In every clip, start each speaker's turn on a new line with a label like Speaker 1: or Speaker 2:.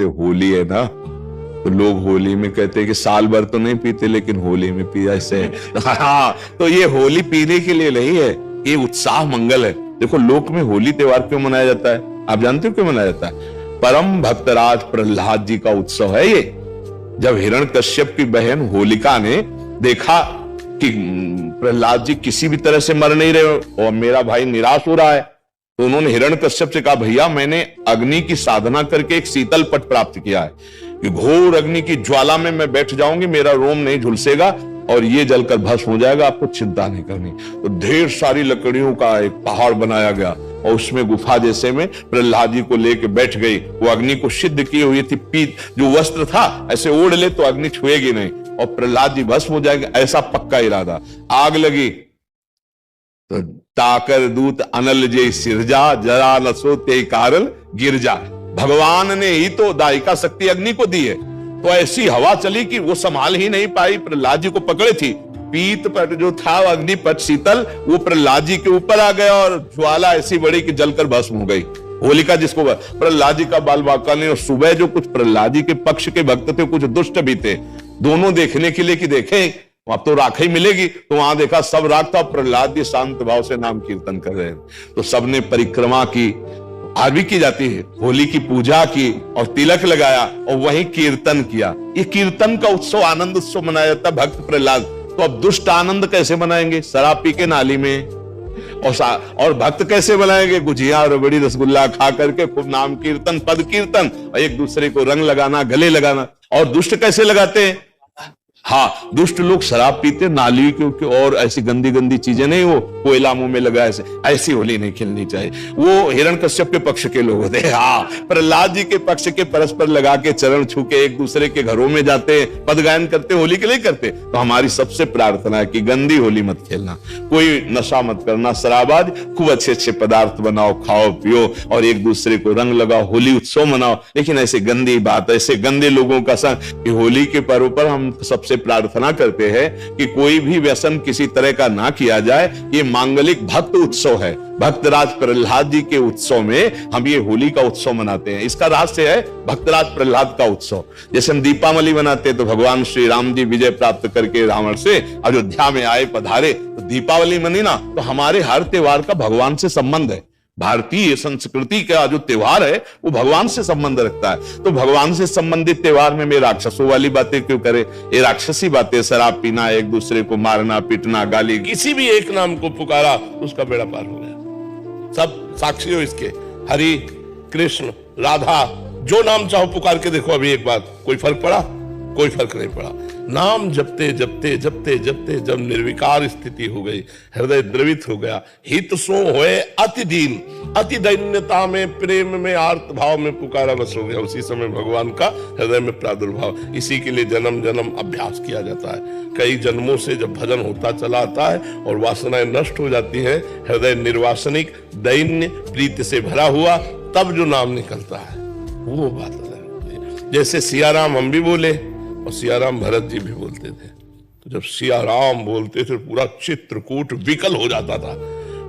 Speaker 1: जैसे होली है ना, तो लोग होली में कहते हैं कि साल भर तो नहीं पीते लेकिन होली में पिया ऐसे। हाँ, तो ये होली पीने के लिए नहीं है, ये उत्साह मंगल है। देखो लोक में होली त्योहार क्यों मनाया जाता है, आप जानते हो क्यों मनाया जाता है? परम भक्तराज प्रहलाद जी का उत्सव है ये। जब हिरण्यकश्यप की बहन होलिका ने देखा कि प्रहलाद जी किसी भी तरह से मर नहीं रहे और मेरा भाई निराश हो रहा है, तो उन्होंने हिरण्यकश्यप से कहा, भैया मैंने अग्नि की साधना करके एक शीतल पट प्राप्त किया है कि घोर अग्नि की ज्वाला में मैं बैठ जाऊंगी, मेरा रोम नहीं झुलसेगा और ये जलकर भस्म हो जाएगा, आपको चिंता नहीं करनी। तो ढेर सारी लकड़ियों का एक पहाड़ बनाया गया और उसमें गुफा जैसे में प्रहलाद जी को लेके बैठ गई। वो अग्नि को सिद्ध की हुई थी, पीत जो वस्त्र था ऐसे ओढ़ ले तो अग्नि छुएगी नहीं और प्रहलाद जी भस्म हो जाएंगे, ऐसा पक्का इरादा। आग लगी तो ताकर दूत अनल जे सिरजा, जरा न सो ते कारण गिरजा। भगवान ने ही तो दायिका शक्ति अग्नि को दी है, तो ऐसी हवा चली कि वो संभाल ही नहीं पाई, प्रहलाद जी को पकड़े थी। पीत पट जो था अग्निपट शीतल, वो प्रहलाद जी के ऊपर आ गया और ज्वाला ऐसी बड़ी कि जलकर भस्म हो गई। होलिका जिसको प्रहलाद जी का बाल बाका नहीं। और सुबह जो कुछ प्रहलाद जी के पक्ष के भक्त थे, कुछ दुष्ट भी थे, दोनों देखने के लिए कि देखें अब तो राख ही मिलेगी, तो वहां देखा सब राख था, प्रहलाद जी शांत भाव से नाम कीर्तन कर रहे हैं। तो सबने परिक्रमा की, आज भी की जाती है, होली की पूजा की और तिलक लगाया और वहीं कीर्तन किया। ये कीर्तन का उत्सव, आनंद उत्सव मनाया जाता है भक्त प्रहलाद। तो अब दुष्ट आनंद कैसे मनाएंगे? शराब पी के नाली में। और भक्त कैसे बनाएंगे? गुजिया रबड़ी रसगुल्ला खा करके खूब नाम कीर्तन, पद कीर्तन, और एक दूसरे को रंग लगाना, गले लगाना। और दुष्ट कैसे लगाते हैं? हाँ, दुष्ट लोग शराब पीते, नाली क्योंकि और ऐसी गंदी गंदी चीजें नहीं, वो कोयला मुंह में लगा, ऐसी होली नहीं खेलनी चाहिए। वो हिरण्यकश्यप के पक्ष के लोग होते हैं। हाँ, प्रहलाद जी के पक्ष के परस्पर लगा के चरण छू के एक दूसरे के घरों में जाते, पद गायन करते, होली के लिए करते। तो हमारी सबसे प्रार्थना है कि गंदी होली मत खेलना, कोई नशा मत करना, शराबाद, खूब अच्छे अच्छे पदार्थ बनाओ, खाओ पियो और एक दूसरे को रंग लगाओ, होली उत्सव मनाओ। लेकिन ऐसे गंदी बात, ऐसे गंदे लोगों का संग, होली के पर्व पर हम सबसे प्रार्थना करते हैं कि कोई भी व्यसन किसी तरह का ना किया जाए। ये मांगलिक भक्त उत्सव है। भक्तराज प्रहलाद जी के उत्सव में हम ये होली का उत्सव मनाते हैं। इसका रहस्य है भक्तराज प्रहलाद का उत्सव। जैसे हम दीपावली मनाते हैं तो भगवान श्री राम जी विजय प्राप्त करके रावण से अयोध्या में आए, पधारे, तो दीपावली मनी ना, तो हमारे हर त्योहार का भगवान से संबंध है। भारतीय संस्कृति का जो त्योहार है वो भगवान से संबंध रखता है। तो भगवान से संबंधित त्योहार में मैं राक्षसों वाली बातें क्यों करे? ये राक्षसी बातें, शराब पीना, एक दूसरे को मारना पीटना, गाली, किसी भी एक नाम को पुकारा उसका बेड़ा पार हो गया। सब साक्षी हो इसके, हरि कृष्ण राधा, जो नाम चाहो पुकार के देखो। अभी एक बात, कोई फर्क पड़ा? कोई फर्क नहीं पड़ा। नाम जपते जपते जपते जपते जब निर्विकार स्थिति हो गई, हृदय द्रवित हो गया, हित सो होए अति दीन, अति दैन्यता में, प्रेम में, आर्त भाव में पुकारा बस हो गया। उसी समय भगवान का हृदय में प्रादुर्भाव। इसी के लिए जन्म जन्म अभ्यास किया जाता है। कई जन्मों से जब भजन होता चला आता है और वासनाएं नष्ट हो जाती हैं, हृदय निर्वासनिक, दैन्य, प्रीति से भरा हुआ, तब जो नाम निकलता है वो बात है। जैसे सियाराम हम भी बोले और सियाराम भरत जी भी बोलते थे, तो जब सियाराम बोलते थे पूरा चित्रकूट विकल हो जाता था,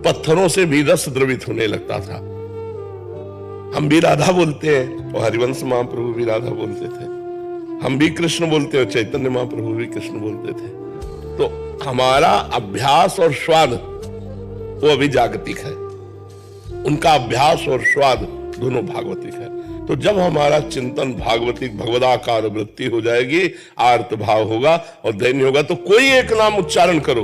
Speaker 1: पत्थरों से भी रस द्रवित होने लगता था। हम भी राधा बोलते हैं और हरिवंश महाप्रभु भी राधा बोलते थे, हम भी कृष्ण बोलते हैं, चैतन्य महाप्रभु भी कृष्ण बोलते थे। तो हमारा अभ्यास और स्वाद वो अभी जागतिक है, उनका अभ्यास और स्वाद दोनों भागवतिक है। तो जब हमारा चिंतन भागवतिक भगवदाकार वृत्ति हो जाएगी, आर्त भाव होगा और दैन्य होगा, तो कोई एक नाम उच्चारण करो,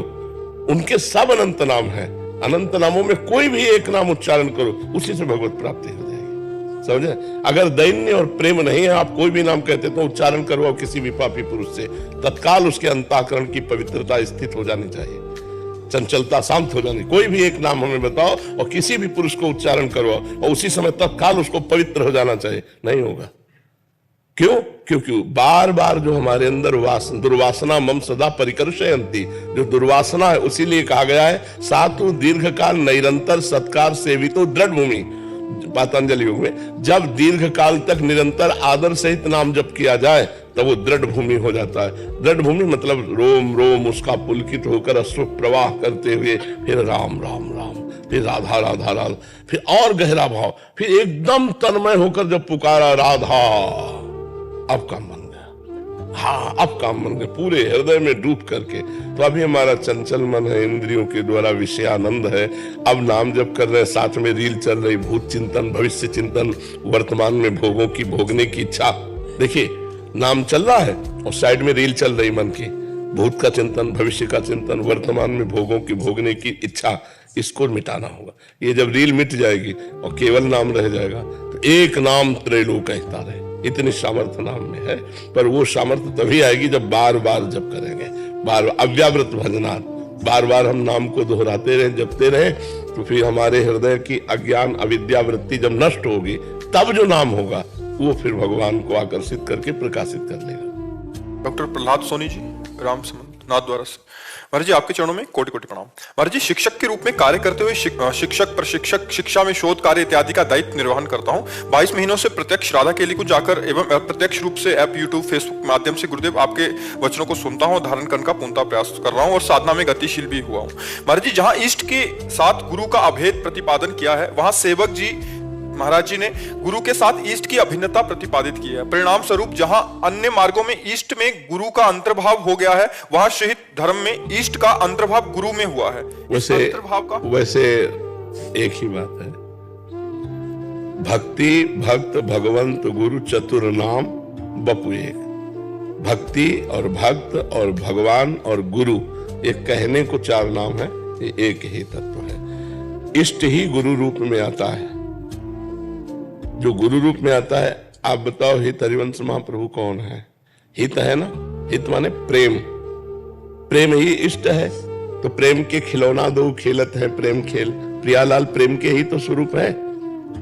Speaker 1: उनके सब अनंत नाम है, अनंत नामों में कोई भी एक नाम उच्चारण करो, उसी से भगवत प्राप्ति हो जाएगी। समझे? अगर दैन्य और प्रेम नहीं है, आप कोई भी नाम कहते तो उच्चारण करवाओ किसी भी पापी पुरुष से, तत्काल उसके अंतःकरण की पवित्रता स्थित हो जानी चाहिए, चंचलता शांत हो जानी। कोई भी एक नाम हमें बताओ और किसी भी पुरुष को उच्चारण करवाओ और उसी समय तत्काल उसको पवित्र हो जाना चाहिए, नहीं होगा। क्यों? क्योंकि बार बार जो हमारे अंदर दुर्वासना मम सदा परिकर्षयन्ति, जो दुर्वासना है, उसीलिए कहा गया है सातु दीर्घकाल निरंतर सत्कार सेवितो दृढ़ भूमि। पातंजलि योग में जब दीर्घ काल तक निरंतर आदर सहित नाम जप किया जाए तब वो दृढ़ भूमि हो जाता है। दृढ़ भूमि मतलब रोम रोम उसका पुलकित होकर अश्रु प्रवाह करते हुए फिर राम राम राम, फिर राधा राधा राधा, फिर और गहरा भाव, फिर एकदम तन्मय होकर जब पुकारा राधा
Speaker 2: अब काम बन गया, हाँ अब काम बन गया, पूरे हृदय में डूब करके। तो अभी हमारा चंचल मन है, इंद्रियों के द्वारा विषय आनंद है। अब नाम जप कर रहे हैं, साथ में रील चल रही, भूत चिंतन, भविष्य चिंतन, वर्तमान में भोगों की भोगने की इच्छा। देखिए नाम चल रहा है और साइड में रील चल रही मन की, भूत का चिंतन, भविष्य का चिंतन, वर्तमान में भोगों की भोगने की इच्छा, इसको मिटाना होगा। ये जब रील मिट जाएगी और केवल नाम रह जाएगा तो एक नाम त्रैलोक कहता रहे, इतनी सामर्थ्य नाम में है। पर वो सामर्थ्य तभी आएगी जब बार बार जप करेंगे, बार अव्यावृत भजनात्, बार बार हम नाम को दोहराते रहे, जपते रहे, तो फिर हमारे हृदय की अज्ञान अविद्या वृत्ति जब नष्ट होगी तब जो नाम होगा वो फिर भगवान को आकर्षित करके प्रकाशित कर लेगा।
Speaker 3: डॉक्टर प्रहलाद सोनी जी, राम समंत, नाथद्वारा से। महाराज जी आपके चरणों में कोटि कोटि प्रणाम। महाराज जी शिक्षक के रूप में कार्य करते हुए शिक्षक, प्रशिक्षक, शिक्षा में शोध कार्य इत्यादि का दायित्व निर्वहन करता हूँ। 22 महीनों से प्रत्यक्ष राधा केली को जाकर एवं अप्रत्यक्ष रूप से ऐप, यूट्यूब, फेसबुक माध्यम से गुरुदेव आपके वचनों को सुनता हूँ, धारण करने का पूर्णतः प्रयास कर रहा हूँ और साधना में गतिशील भी हुआ हूँ। महाराज जी जहाँ इष्ट के साथ गुरु का अभेद प्रतिपादन किया है, वहां सेवक जी महाराज जी ने गुरु के साथ इष्ट की अभिन्नता प्रतिपादित की है। परिणाम स्वरूप जहां अन्य मार्गों में इष्ट में गुरु का अंतर्भाव हो गया है, वहां शहीद धर्म में इष्ट का अंतर्भाव गुरु में हुआ है।
Speaker 2: वैसे एक ही बात है, भक्ति, भक्त, भगवंत, गुरु, चतुर नाम बपु एक। भक्ति और भक्त और भगवान और गुरु, एक कहने को चार नाम है, ये एक ही तत्व है। इष्ट ही गुरु रूप में आता है। जो गुरु रूप में आता है, आप बताओ हित हरिवंश महाप्रभु कौन है? हित है ना, हित माने प्रेम, प्रेम ही इष्ट है। तो प्रेम के खिलौना दो खेलत है प्रेम खेल, प्रियालाल प्रेम के ही तो स्वरूप है,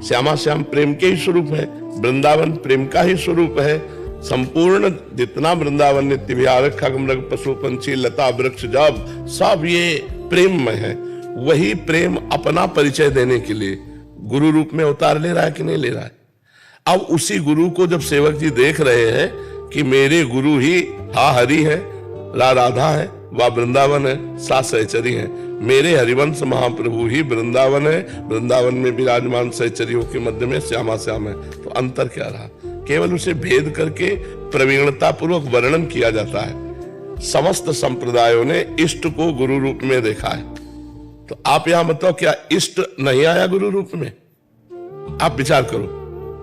Speaker 2: श्यामा श्याम प्रेम के ही स्वरूप है, वृंदावन प्रेम का ही स्वरूप है। संपूर्ण जितना वृंदावन नित्य विहार खग मृग पशु पंछी लता वृक्ष जब सब ये प्रेम में है। वही प्रेम अपना परिचय देने के लिए गुरु रूप में अवतार ले रहा है कि नहीं ले रहा है? अब उसी गुरु को जब सेवक जी देख रहे हैं कि मेरे गुरु ही हा हरि है, ला राधा है, वा वृंदावन है, सा सहचरी है, मेरे हरिवंश महाप्रभु ही वृंदावन है, वृंदावन में विराजमान सहचरियों के मध्य में श्यामा श्याम है। तो अंतर क्या रहा? केवल उसे भेद करके प्रवीणता पूर्वक वर्णन किया जाता है। समस्त संप्रदायों ने इष्ट को गुरु रूप में देखा है। तो आप यहां बताओ, क्या इष्ट नहीं आया गुरु रूप में? आप विचार करो।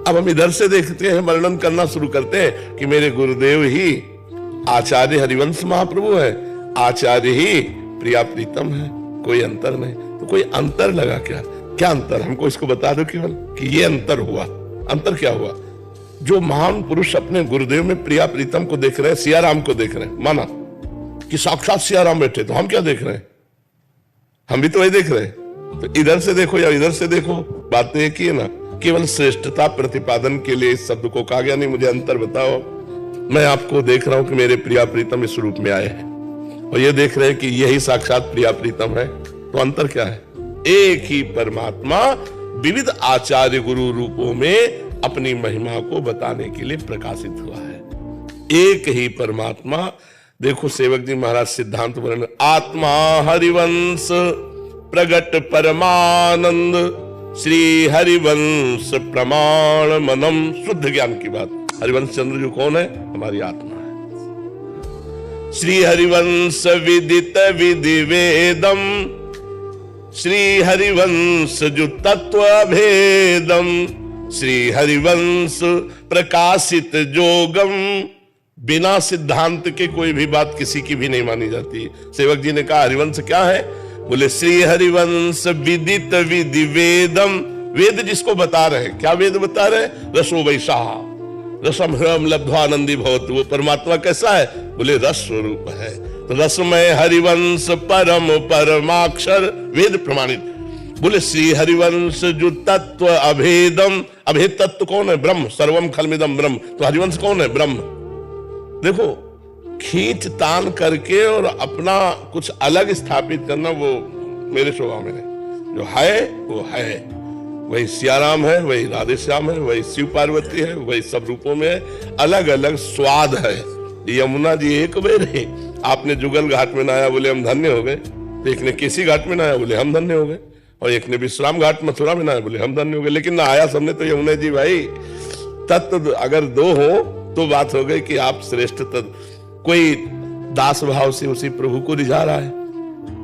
Speaker 2: अब हम इधर से देखते हैं, वर्णन करना शुरू करते हैं कि मेरे गुरुदेव ही आचार्य हरिवंश महाप्रभु है, आचार्य ही प्रिया प्रीतम है, कोई अंतर नहीं। तो कोई अंतर लगा क्या? क्या अंतर? हमको इसको बता दो केवल कि ये अंतर हुआ। अंतर क्या हुआ? जो महान पुरुष अपने गुरुदेव में प्रिया प्रीतम को देख रहे हैं, सियाराम को देख रहे हैं, माना कि साक्षात सियाराम बैठे, तो हम क्या देख रहे हैं? हम भी तो वही देख रहे हैं। तो इधर से देखो या इधर से देखो, बात तो एक ही है ना। केवल श्रेष्ठता प्रतिपादन के लिए इस शब्द को कहा गया, नहीं मुझे अंतर बताओ। मैं आपको देख रहा हूं कि मेरे प्रिया प्रीतम इस रूप में आए हैं और ये देख रहे हैं कि यही साक्षात प्रिया प्रीतम है। तो अंतर क्या है? एक ही परमात्मा विविध आचार्य गुरु रूपों में अपनी महिमा को बताने के लिए प्रकाशित हुआ है। एक ही परमात्मा। देखो सेवक जी महाराज सिद्धांत वर्णन, आत्मा हरिवंश प्रगट परमानंद श्री हरिवंश प्रमाण मनम। शुद्ध ज्ञान की बात। हरिवंश चंद्र जो कौन है? हमारी आत्मा है। श्री हरिवंश विदित विधि वेदम, श्री हरिवंश जो तत्व भेदम, श्री हरिवंश प्रकाशित जोगम। बिना सिद्धांत के कोई भी बात किसी की भी नहीं मानी जाती। सेवक जी ने कहा हरिवंश क्या है? बोले श्री हरिवंश विदित विधि वेदम। वेद जिसको बता रहे, क्या वेद बता रहे? रसो वैसा रसम ह्रम लब्ध्वानंदी भवतु। वो परमात्मा कैसा है? बोले रस स्वरूप है। तो रसमय हरिवंश परम परमाक्षर, वेद प्रमाणित। बोले श्री हरिवंश जो तत्व अभेदम। अभेद तत्व कौन है? ब्रह्म। सर्वम खलमिदम ब्रह्म। तो हरिवंश कौन है? ब्रह्म। देखो खींच तान करके और अपना कुछ अलग स्थापित करना वो मेरे स्वभाव में नहीं। जो है वो है, वही सियाराम है, वही राधे श्याम है, वही शिव पार्वती है, वही सब रूपों में है। अलग अलग स्वाद है। यमुना जी एक बेर है, आपने जुगल घाट में नहाया, बोले हम धन्य हो गए। तो एक ने केसी घाट में नहाया, बोले हम धन्य हो गए। और एक ने विश्राम घाट मथुरा में नहाया, बोले हम धन्य हो गए। लेकिन नहाया सबने तो यमुना जी भाई। तत्व अगर दो हो तो बात हो गई कि आप श्रेष्ठ कोई दास भाव से उसी प्रभु को रिझा रहा है,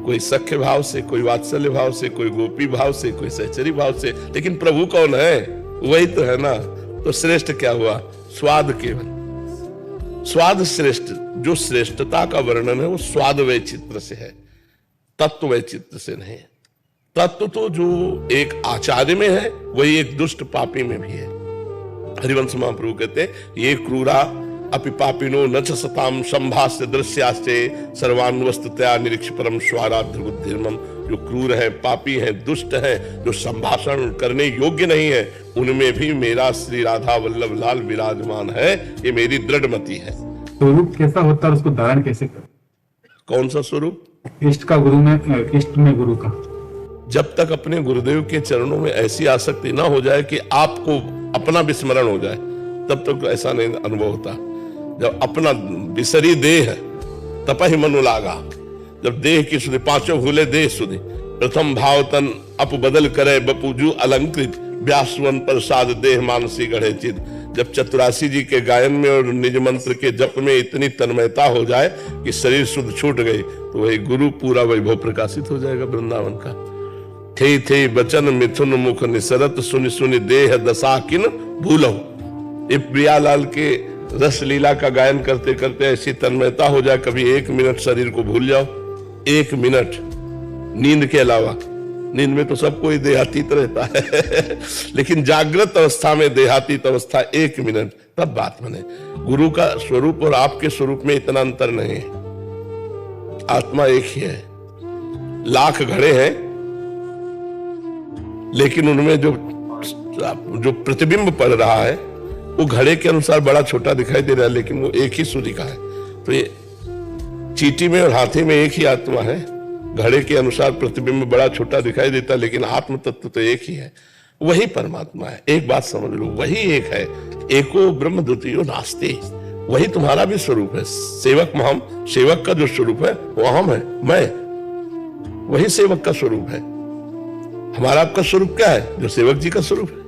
Speaker 2: कोई सख्य भाव से, कोई वात्सल्य भाव से, कोई गोपी भाव से, कोई सहचरी भाव से, लेकिन प्रभु कौन है? वही तो है ना। तो श्रेष्ठ क्या हुआ? स्वाद केवल, स्वाद श्रेष्ठ। जो श्रेष्ठता का वर्णन है वो स्वाद वैचित्र से है, तत्व वैचित्र से नहीं। तत्व तो जो एक आचार्य में है वही एक दुष्ट पापी में भी है। हरिवंश महाप्रभु कहते हैं, ये क्रूरा अपि पापिनो न च सताम संभास्य दृश्यास्ते सर्वान् वस्तुतया निरीक्ष परम स्वाराध्य बुद्धिर्मम। जो क्रूर है, पापी है, दुष्ट है, जो संभाषण करने योग्य नहीं है, उनमें भी मेरा श्री राधा वल्लभ लाल विराजमान है। ये मेरी दृढ़ मति है।
Speaker 4: स्वरूप कैसा होता है, उसको धारण कैसे कर?
Speaker 2: कौन सा स्वरूप?
Speaker 4: इष्ट का गुरु में, इष्ट में गुरु का।
Speaker 2: जब तक अपने गुरुदेव के चरणों में ऐसी आसक्ति ना हो जाए कि आपको अपना विस्मरण हो जाए, तब तक तो ऐसा नहीं अनुभव होता। जब अपना विसरी देह तपहि मनु लागा, जब देह की सुधि, पांचों भूले देह सुधि, प्रथम भाव तन अप बदल करे बपूजू अलंकृत, व्यासवन प्रसाद देह मानसी गढ़े चित। जब चतुरासी जी के गायन में और निज मंत्र के जप में इतनी तन्मयता हो जाए कि शरीर शुद्ध छूट गई, तो वही गुरु पूरा वैभव प्रकाशित हो जाएगा वृंदावन का। थे बचन मिथुन मुख निसरत, सुनि सुनि देह दशा किन भूलो। ये प्रियालाल के रस लीला का गायन करते करते ऐसी तन्मयता हो जाए, कभी 1 मिनट शरीर को भूल जाओ, 1 मिनट नींद के अलावा। नींद में तो सब कोई देहातीत रहता है लेकिन जागृत अवस्था में देहातीत अवस्था 1 मिनट, तब बात बने। गुरु का स्वरूप और आपके स्वरूप में इतना अंतर नहीं है, आत्मा एक ही है। लाख घड़े हैं, लेकिन उनमें जो प्रतिबिंब पड़ रहा है वो घड़े के अनुसार बड़ा छोटा दिखाई दे रहा है, लेकिन वो एक ही सूर्य का है। तो ये चींटी में और हाथी में एक ही आत्मा है, घड़े के अनुसार प्रतिबिंब बड़ा छोटा दिखाई देता है, लेकिन आत्म तत्व तो एक ही है, वही परमात्मा है। एक बात समझ लो, वही एक है, एको ब्रह्म द्वितीयो नास्ति। वही तुम्हारा भी स्वरूप है। सेवक हम, सेवक का जो स्वरूप है वो हम है, मैं, वही सेवक का स्वरूप है। हमारा आपका स्वरूप क्या है? जो सेवक जी का स्वरूप है।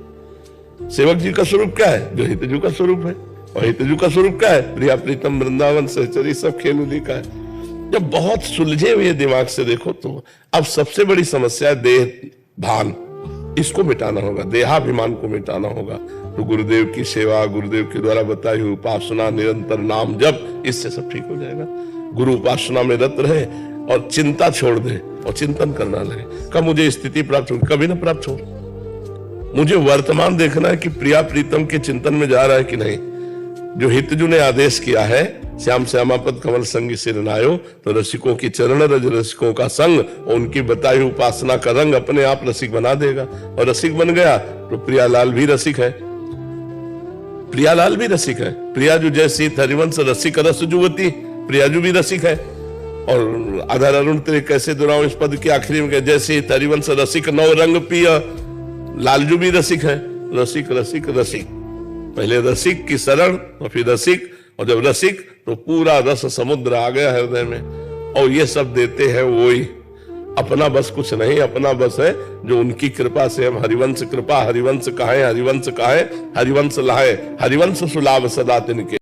Speaker 2: सेवक जी का स्वरूप क्या है? जो हितजू का स्वरूप है। और हितजू का स्वरूप क्या है? प्रिया प्रीतम वृंदावन सहचरी सब खेलूली का है। जब बहुत सुलझे हुए दिमाग से देखो तो अब सबसे बड़ी समस्या है देह भान, इसको मिटाना होगा, देहाभिमान को मिटाना होगा। तो गुरुदेव की सेवा, गुरुदेव के द्वारा बताई हुई उपासना, निरंतर नाम जप, इससे सब ठीक हो जाएगा। गुरु उपासना में रत रहे और चिंता छोड़ दे और चिंतन करना लगे। कब मुझे स्थिति प्राप्त होगी? कभी ना प्राप्त हो। मुझे वर्तमान देखना है कि प्रिया प्रीतम के चिंतन में जा रहा है कि नहीं। जो हितजू ने आदेश किया है, श्याम श्यामापद कमल संगी सिर नायो, तो रसिकों की चरण रज रसिकों का संग और उनकी बताई हुई उपासना का रंग अपने आप रसिक बना देगा। और रसिक बन गया तो प्रियालाल भी रसिक है, प्रियालाल भी रसिक है। प्रियाजू जैसी हरिवंश रसिक रस जुवती, प्रियाजू भी रसिक है। और आधार अरुण तेरे कैसे दुराओ, इस पद के आखिरी में जैसे हरिवंश रसिक नौ रंग पिया, लालजू भी रसिक है। रसिक रसिक रसिक, पहले रसिक की शरण और फिर रसिक, और जब रसिक तो पूरा रस समुद्र आ गया हृदय में। और ये सब देते हैं वही, अपना बस कुछ नहीं, अपना बस है जो उनकी कृपा से हम हरिवंश कृपा, हरिवंश कहे, हरिवंश कहे, हरिवंश लाए, हरिवंश सुलाभ सदा तिनके।